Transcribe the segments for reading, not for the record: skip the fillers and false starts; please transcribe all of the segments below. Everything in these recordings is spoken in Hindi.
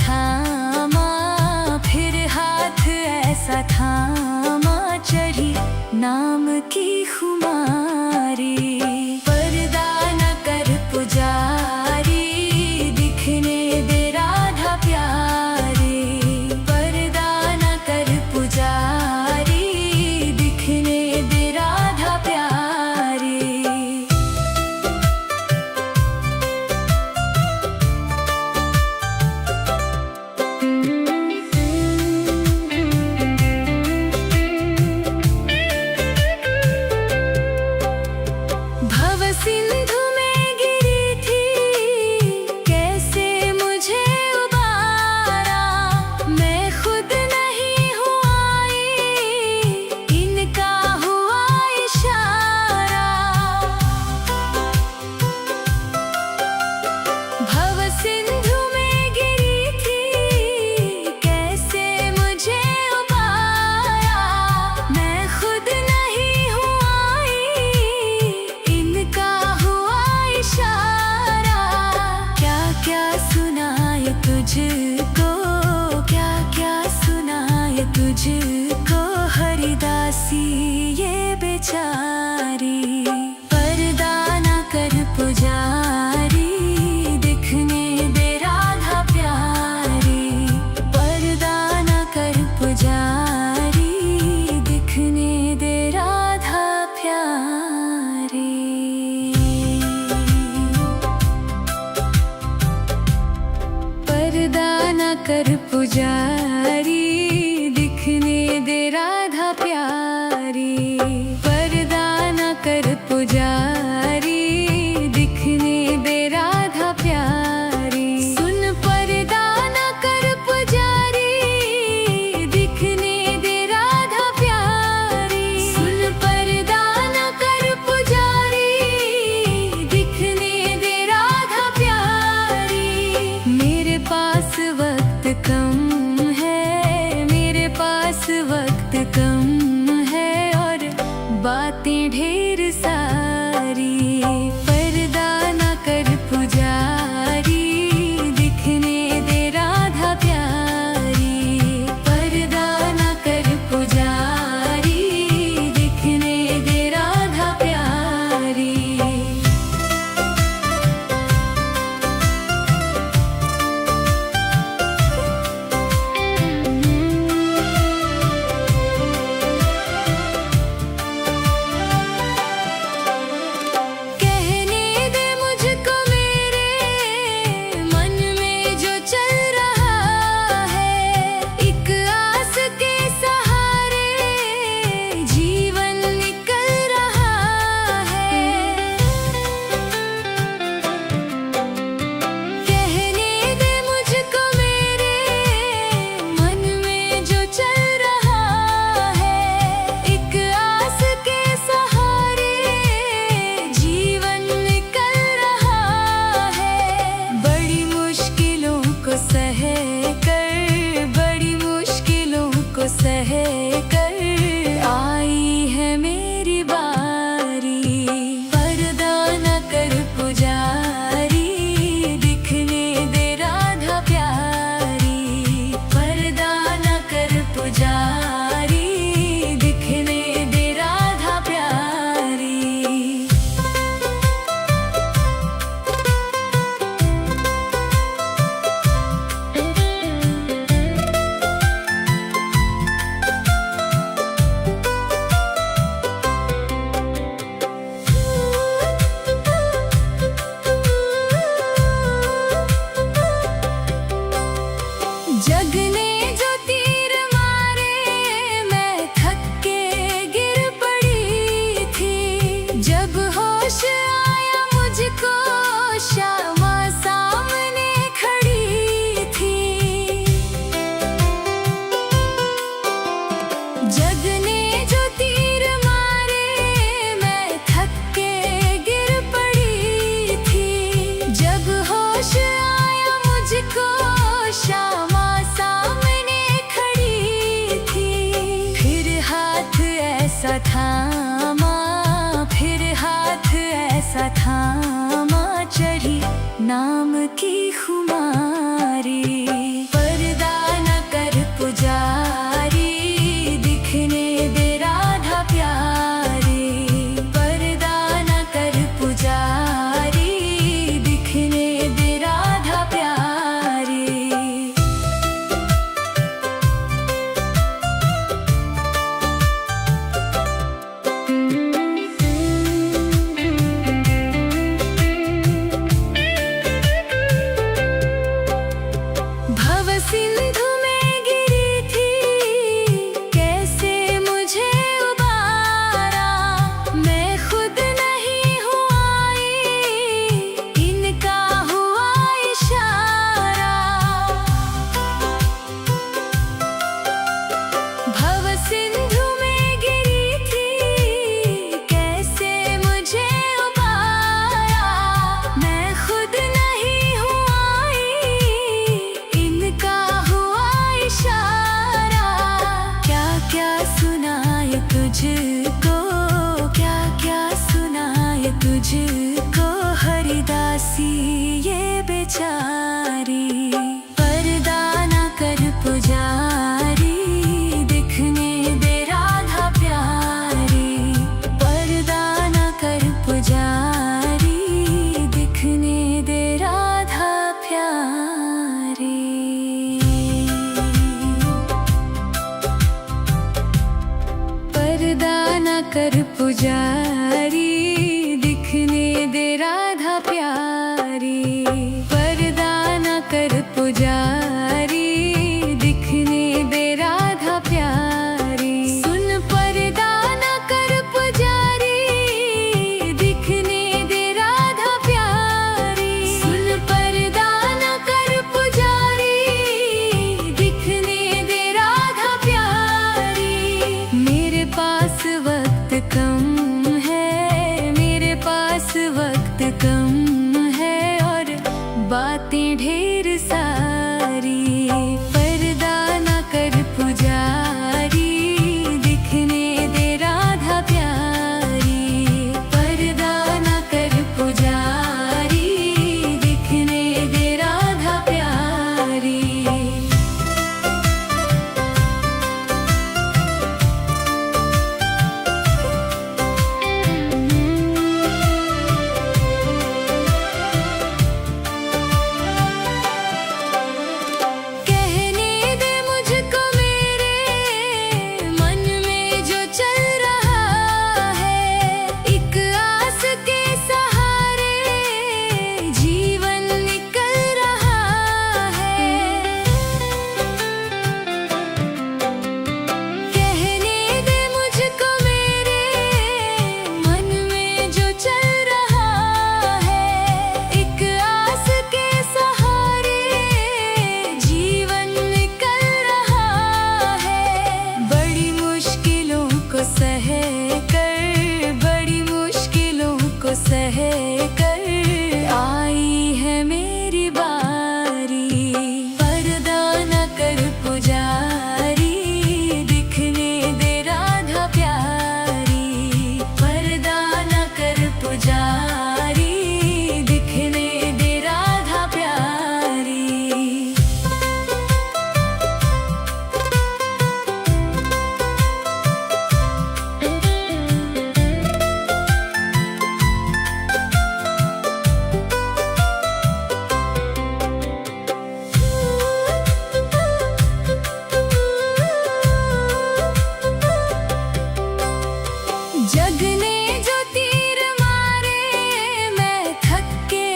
थामा, फिर हाथ ऐसा थामा, चढ़ी नाम की खुमारी। पर्दा न कर पुजारी, दिखने दे राधा प्यारी। पर्दा न कर पुजारी, दिखने दे राधा प्यारी। भव सिंधु में गिरी थी, कैसे मुझे उबारा। मैं खुद नहीं हूँ आई, इनका हुआ इशारा। भव सिंधु में गिरी थी, कैसे मुझे उबारा। मैं खुद नहीं हूँ आई, इनका हुआ इशारा। क्या क्या सुनाए तुझको, क्या क्या सुनाए तुझको, हरिदासी ये बेचारी। पर्दा न कर पुजारी, दिखने दे राधा प्यारी। पर्दा न कर पुजारी, दिखने दे राधा प्यारी। पर्दा न कर पुजारी, दिखने दे राधा प्यारी। पर्दा न कर पुजारी, दिखने दे राधा प्यारी। सुन पर्दा न कर पुजारी, दिखने दे राधा प्यारी। सुन पर्दा न कर पुजारी, दिखने दे राधा प्यारी। मेरे पास वक्त कम है, मेरे पास वक्त कम है, और बातें ढेर सारी। पर्दा न कर पुजारी, दिखने दे राधा प्यारी। पर्दा न कर पुजारी, दिखने दे राधा प्यारी। कहने दे मुझको मेरे मन में जो चल रहा है। एक आस के सहारे जीवन निकल रहा है। कहने दे मुझको मेरे मन में जो चल रहा है। एक आस के सहारे जीवन निकल रहा है। बड़ी मुश्किलों को सह कर, बड़ी मुश्किलों को सह कर, आई है मेरी बारी। पर्दा न कर पुजारी, दिखने दे राधा प्यारी। पर्दा न कर पुजारी, दिखने दे राधा प्यारी। जगने जो तीर मारे, मैं थक के गिर पड़ी थी। जब होश आया मुझको, श्यामा सामने खड़ी थी। जगने जो तीर मारे, मैं थक के गिर पड़ी थी। जब होश आया मुझको, श्यामा सामने खड़ी थी। फिर हाथ ऐसा थामा, फिर हाथ ऐसा थामा, चढ़ी नाम की खुमारी। मुझको, क्या क्या सुनाए तुझको हरिदासी ये बेचारी। पर्दा ना कर पुजारी, दिखने दे राधा प्यारी। पर्दा ना कर पुजारी, दिखने दे राधा प्यारी। पर्दा ना कर पुजारी, दिखने दे राधा प्यारी। पर्दा ना कर पुजारी, दिखने दे राधा प्यारी। सुन पर्दा ना कर पुजारी, दिखने दे राधा प्यारी। सुन पर्दा ना कर पुजारी, दिखने दे राधा प्यारी। मेरे पास वक्त कम है, मेरे पास वक्त कम है, और बातें ढेर सारी। पर्दा ना कर पुजारी, दिखने दे राधा प्यारी। पर्दा ना कर पुजारी, दिखने दे राधा प्यारी। कहने दे मुझको मेरे मन में जो चल रहा है, एक आस के सहारे जीवन निकल रहा है। कहने दे मुझको मेरे मन में जो चल रहा है, एक आस के सहारे जीवन निकल रहा है। बड़ी मुश्किलों को सह कर, बड़ी मुश्किलों को सह कर आई है मेरी बारी। पर्दा ना कर पुजारी, दिखने दे राधा प्यारी। पर्दा ना कर पुजारी, दिखने दे राधा प्यारी। जग ने जो तीर मारे, मैं थक के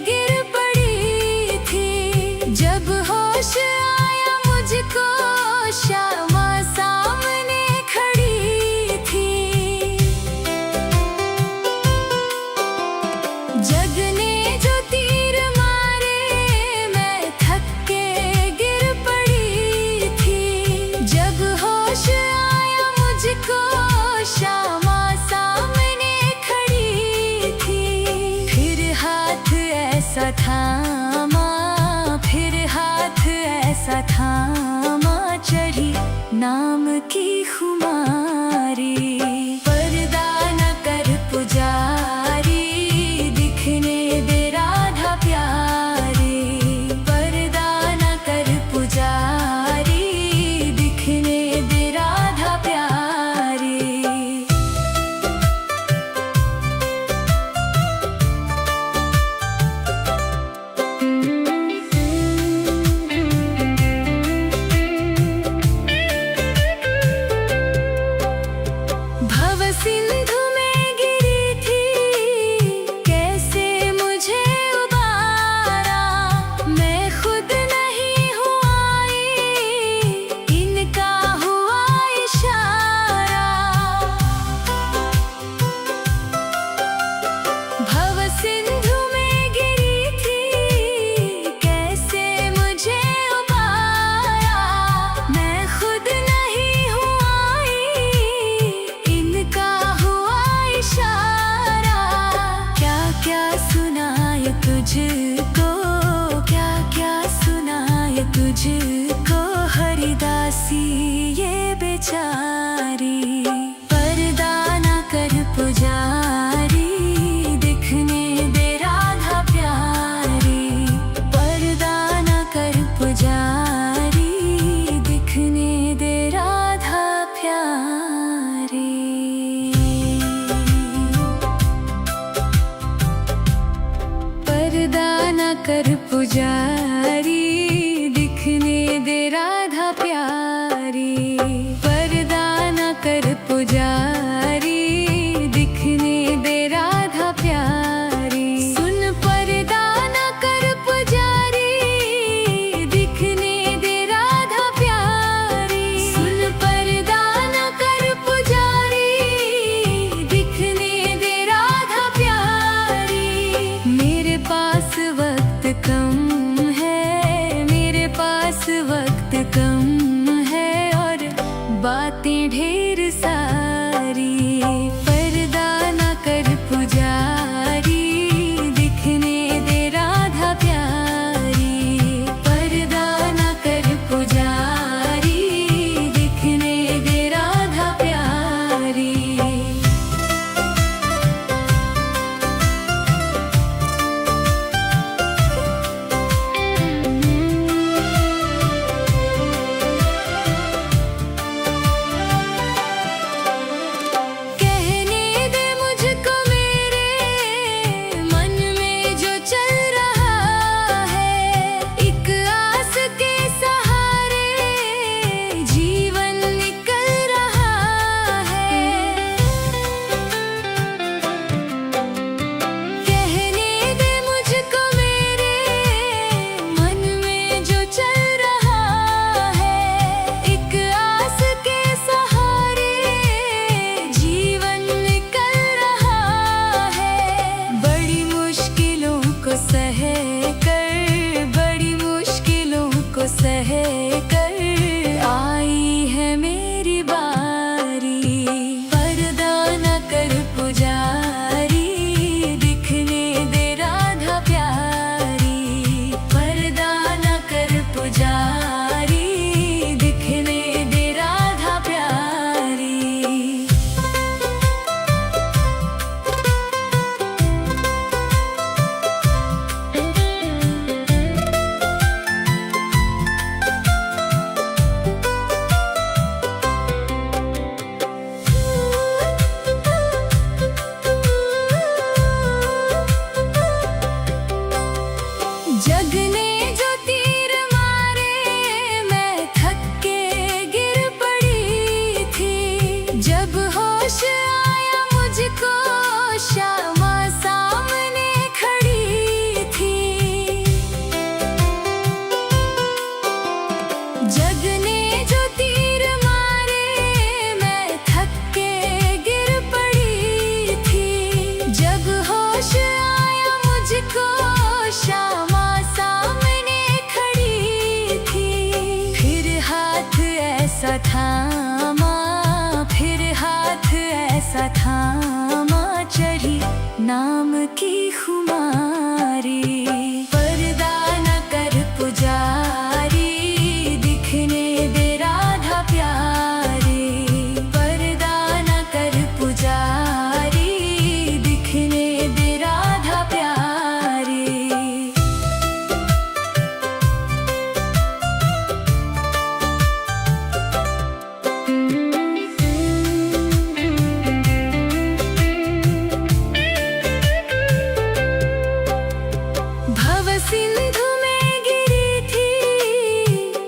गिर पड़ी थी। जब होश आया मुझको, श्यामा सामने खड़ी थी। जग ने जो तीर मारे, मैं थक के गिर पड़ी थी। जब होश आया मुझको, श्यामा सामने खड़ी थी। फिर हाथ ऐसा थामा, फिर हाथ ऐसा थामा, चढ़ी नाम की खुमारी। पर्दा ना कर पुजारी, दिखने दे राधा प्यारी। पर्दा ना कर पुजारी, दिखने दे राधा प्यारी। भव सिंधु में गिरी थी, कैसे मुझे उबारा। मैं खुद नहीं हूँ आई, इनका हुआ इशारा। भव सिंधु में गिरी थी, कैसे मुझे उबारा। मैं खुद नहीं हूँ आई, इनका हुआ बातें ढेर सारी। पर्दा न कर पुजारी, दिखने दे राधा प्यारी। पर्दा न कर पुजारी, दिखने दे राधा प्यारी। सह कर आई है मेरी बारी। पर्दा न कर पुजारी, दिखने दे राधा प्यारी। पर्दा न कर पुजारी, दिखने दे राधा प्यारी। जग ने जो तीर मारे, मैं थक के गिर पड़ी थी। जब होश आया मुझको, श्यामा सामने खड़ी थी। जग ने जो तीर मारे, मैं थक के गिर पड़ी थी। जब होश आया मुझको, श्यामा ऐसा थामा, फिर हाथ ऐसा थामा, चढ़ी नाम की खुमारी। पर्दा न कर पुजारी, दिखने दे राधा प्यारी। पर्दा न कर पुजारी, दिखने दे राधा प्यारी। सिंधु में गिरी थी,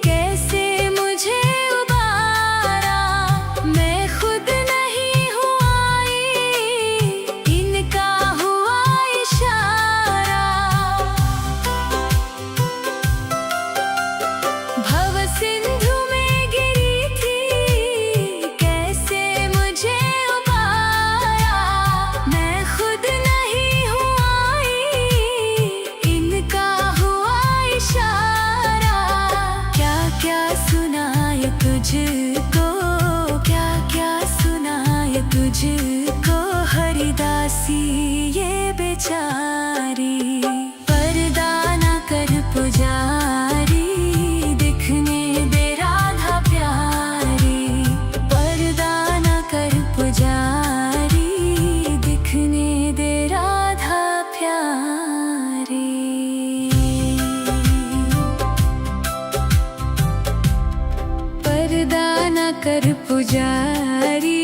कैसे मुझे उबारा। मैं खुद नहीं हूँ आई, इनका हुआ इशारा। भव सिंधु में गिरी थी, कैसे मुझे उबारा। मैं खुद नहीं हूँ आई, इनका इशारा। क्या क्या सुनाए तुझको, क्या क्या सुनाए तुझको, हरिदासी ये बेचारी। पर्दा न कर पुजारी, दिखने दे राधा प्यारी। पर्दा न कर पुजारी, दिखने दे राधा प्यारी। पर्दा न कर पुजारी,